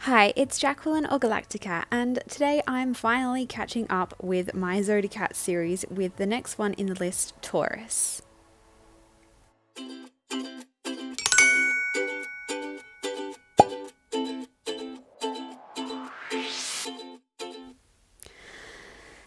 Hi, it's Jacqueline or Galactica, and today I'm finally catching up with my Zodicats series with the next one in the list, Taurus.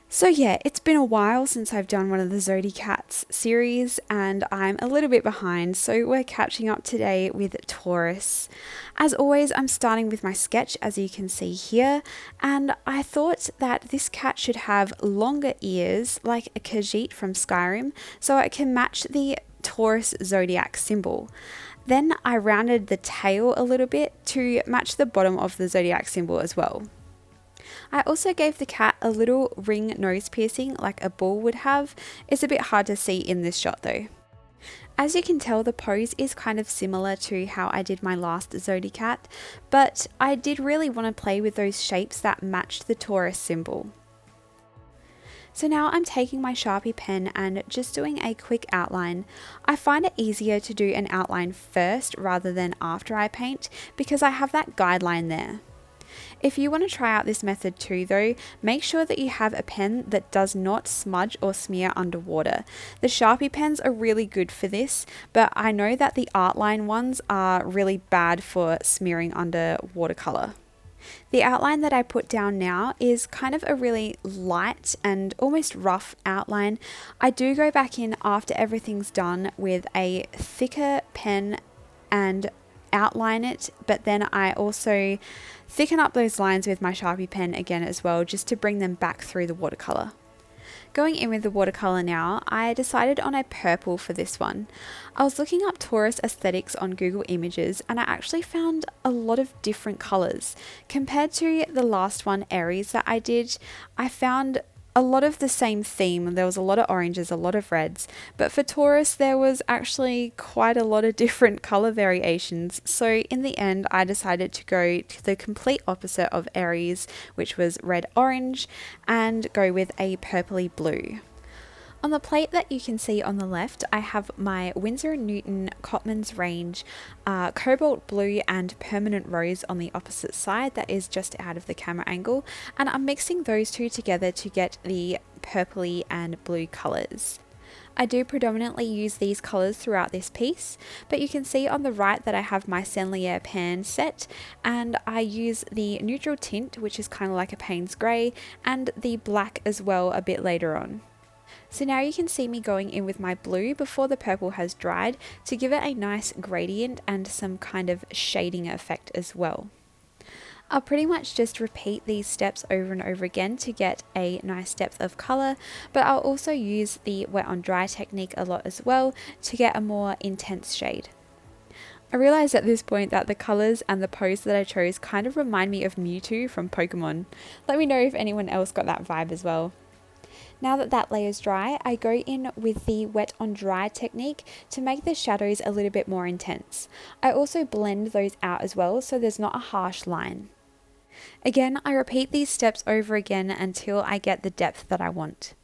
So yeah, it's been a while since I've done one of the Zodicats series and I'm a little bit behind, so we're catching up today with Taurus. As always, I'm starting with my sketch as you can see here, and I thought that this cat should have longer ears like a Khajiit from Skyrim so it can match the Taurus zodiac symbol. Then I rounded the tail a little bit to match the bottom of the zodiac symbol as well. I also gave the cat a little ring nose piercing like a bull would have. It's a bit hard to see in this shot though. As you can tell, the pose is kind of similar to how I did my last Zodicat, but I did really want to play with those shapes that matched the Taurus symbol. So now I'm taking my Sharpie pen and just doing a quick outline. I find it easier to do an outline first rather than after I paint because I have that guideline there. If you want to try out this method too though, make sure that you have a pen that does not smudge or smear underwater. The Sharpie pens are really good for this, but I know that the Artline ones are really bad for smearing under watercolor. The outline that I put down now is kind of a really light and almost rough outline. I do go back in after everything's done with a thicker pen and outline it, but then I also thicken up those lines with my Sharpie pen again as well, just to bring them back through the watercolor. Going in with the watercolor now, I decided on a purple for this one. I was looking up Taurus aesthetics on Google Images and I actually found a lot of different colors. Compared to the last one, Aries, that I did, I found a lot of the same theme. There was a lot of oranges, a lot of reds, but for Taurus there was actually quite a lot of different color variations. So in the end I decided to go to the complete opposite of Aries, which was red orange, and go with a purpley blue. On the plate that you can see on the left, I have my Winsor & Newton Cotman's Range Cobalt Blue and Permanent Rose on the opposite side that is just out of the camera angle, and I'm mixing those two together to get the purpley and blue colours. I do predominantly use these colours throughout this piece, but you can see on the right that I have my Sennelier pan set, and I use the neutral tint, which is kind of like a Payne's Grey, and the black as well a bit later on. So now you can see me going in with my blue before the purple has dried to give it a nice gradient and some kind of shading effect as well. I'll pretty much just repeat these steps over and over again to get a nice depth of colour, but I'll also use the wet on dry technique a lot as well to get a more intense shade. I realised at this point that the colours and the pose that I chose kind of remind me of Mewtwo from Pokemon. Let me know if anyone else got that vibe as well. Now that that layer is dry, I go in with the wet on dry technique to make the shadows a little bit more intense. I also blend those out as well so there's not a harsh line. Again, I repeat these steps over again until I get the depth that I want.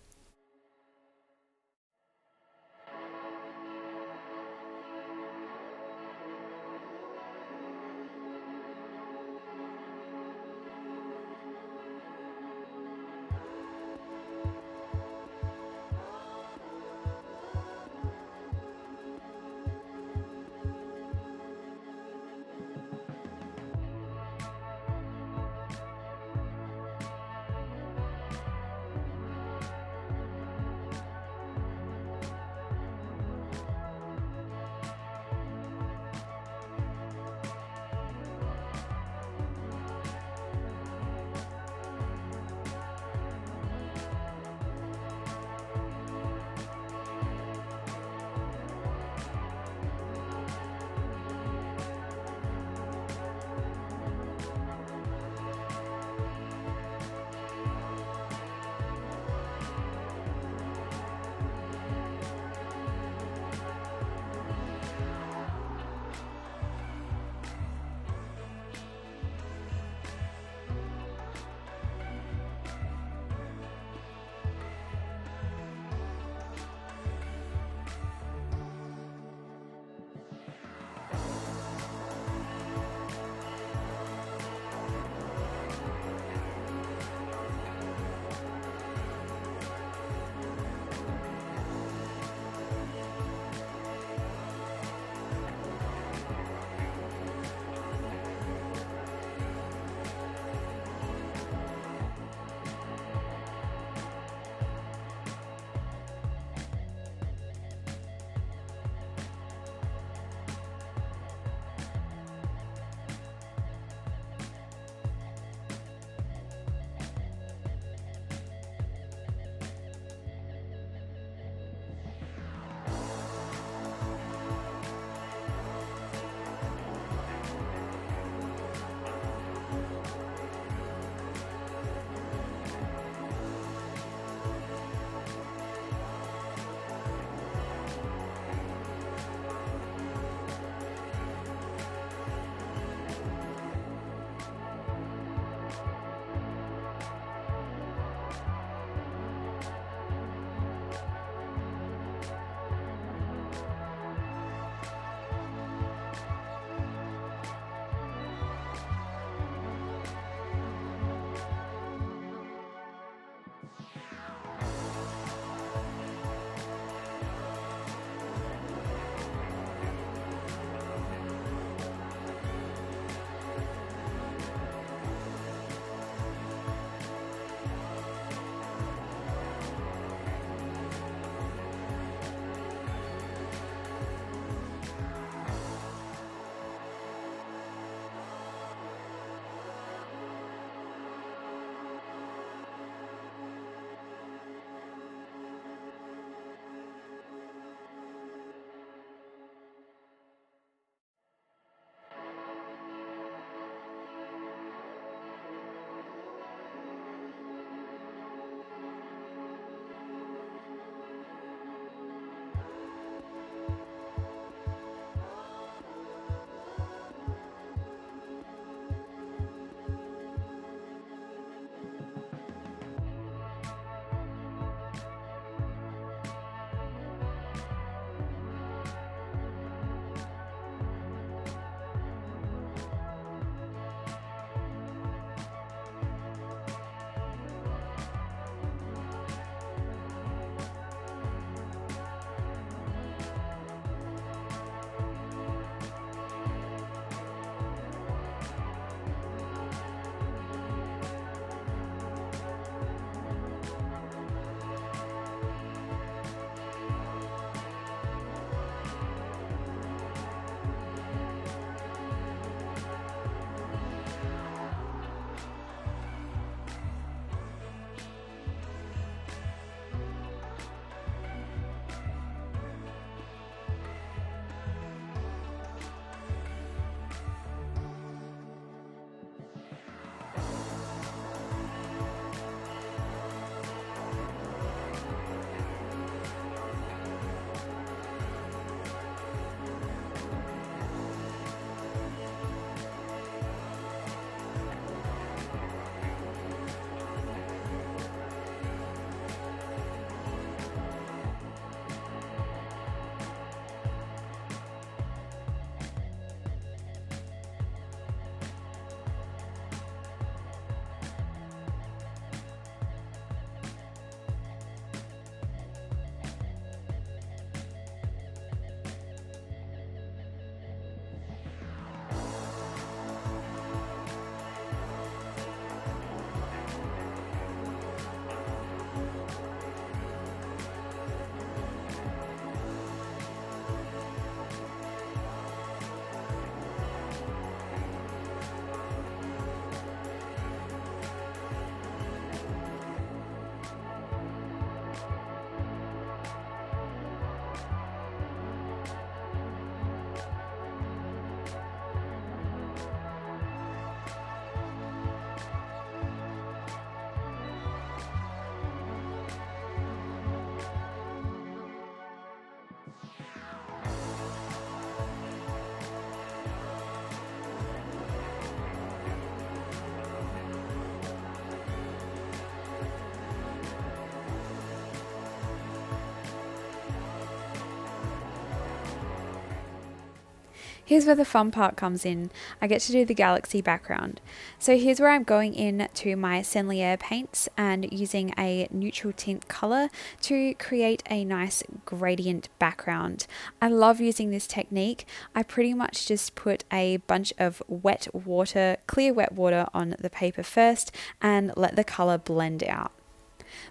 Here's where the fun part comes in. I get to do the galaxy background. So here's where I'm going in to my Senlier paints and using a neutral tint color to create a nice gradient background. I love using this technique. I pretty much just put a bunch of wet water, clear wet water on the paper first and let the color blend out.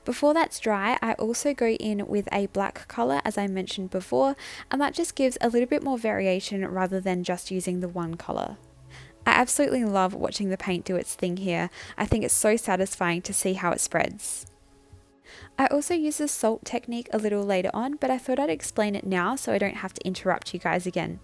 Before that's dry, I also go in with a black color, as I mentioned before, and that just gives a little bit more variation rather than just using the one color. I absolutely love watching the paint do its thing here. I think it's so satisfying to see how it spreads. I also use the salt technique a little later on, but I thought I'd explain it now so I don't have to interrupt you guys again.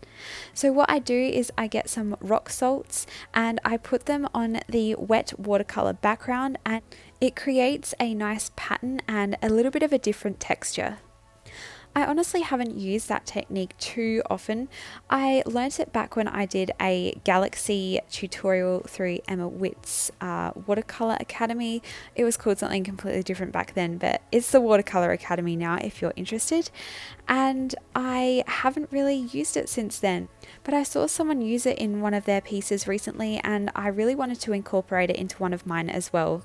So what I do is I get some rock salts and I put them on the wet watercolor background, and it creates a nice pattern and a little bit of a different texture. I honestly haven't used that technique too often. I learnt it back when I did a Galaxy tutorial through Emma Witt's Watercolor Academy. It was called something completely different back then, but it's the Watercolor Academy now if you're interested. And I haven't really used it since then. But I saw someone use it in one of their pieces recently, and I really wanted to incorporate it into one of mine as well.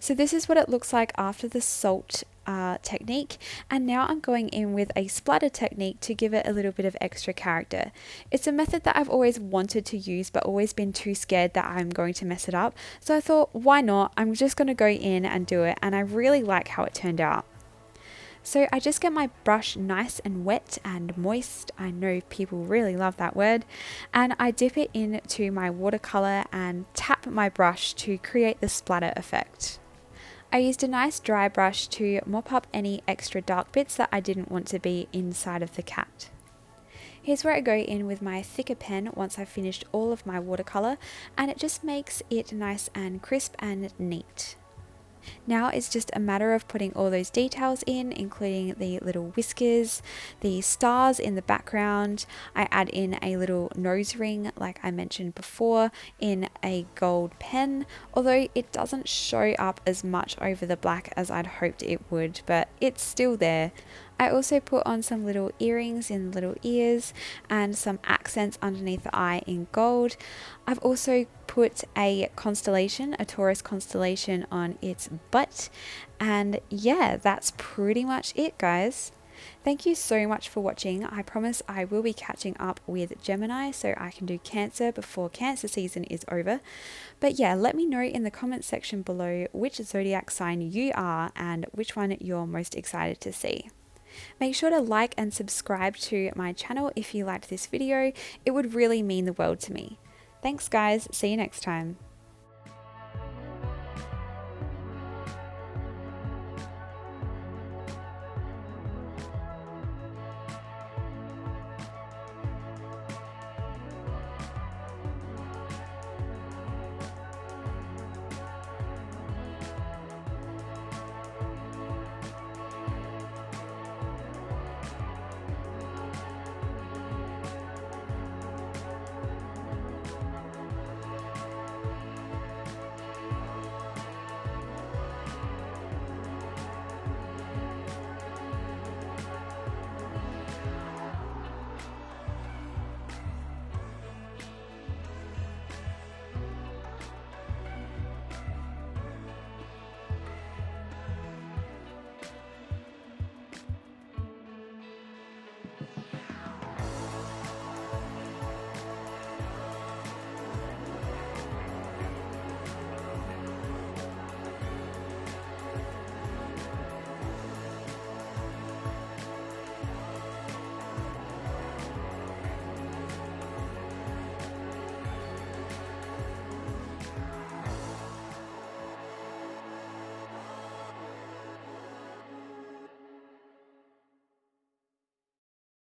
So this is what it looks like after the salt technique, and now I'm going in with a splatter technique to give it a little bit of extra character. It's a method that I've always wanted to use but always been too scared that I'm going to mess it up, so I thought, why not? I'm just going to go in and do it, and I really like how it turned out. So I just get my brush nice and wet and moist. I know people really love that word. And I dip it into my watercolor and tap my brush to create the splatter effect. I used a nice dry brush to mop up any extra dark bits that I didn't want to be inside of the cat. Here's where I go in with my thicker pen once I've finished all of my watercolor, and it just makes it nice and crisp and neat. Now it's just a matter of putting all those details in, including the little whiskers, the stars in the background. I add in a little nose ring, like I mentioned before, in a gold pen, although it doesn't show up as much over the black as I'd hoped it would, but it's still there. I also put on some little earrings in little ears and some accents underneath the eye in gold. I've also put a constellation, a Taurus constellation, on its butt. And yeah, that's pretty much it, guys. Thank you so much for watching. I promise I will be catching up with Gemini so I can do Cancer before Cancer season is over. But yeah, let me know in the comments section below which zodiac sign you are and which one you're most excited to see. Make sure to like and subscribe to my channel if you liked this video. It would really mean the world to me. Thanks guys, see you next time.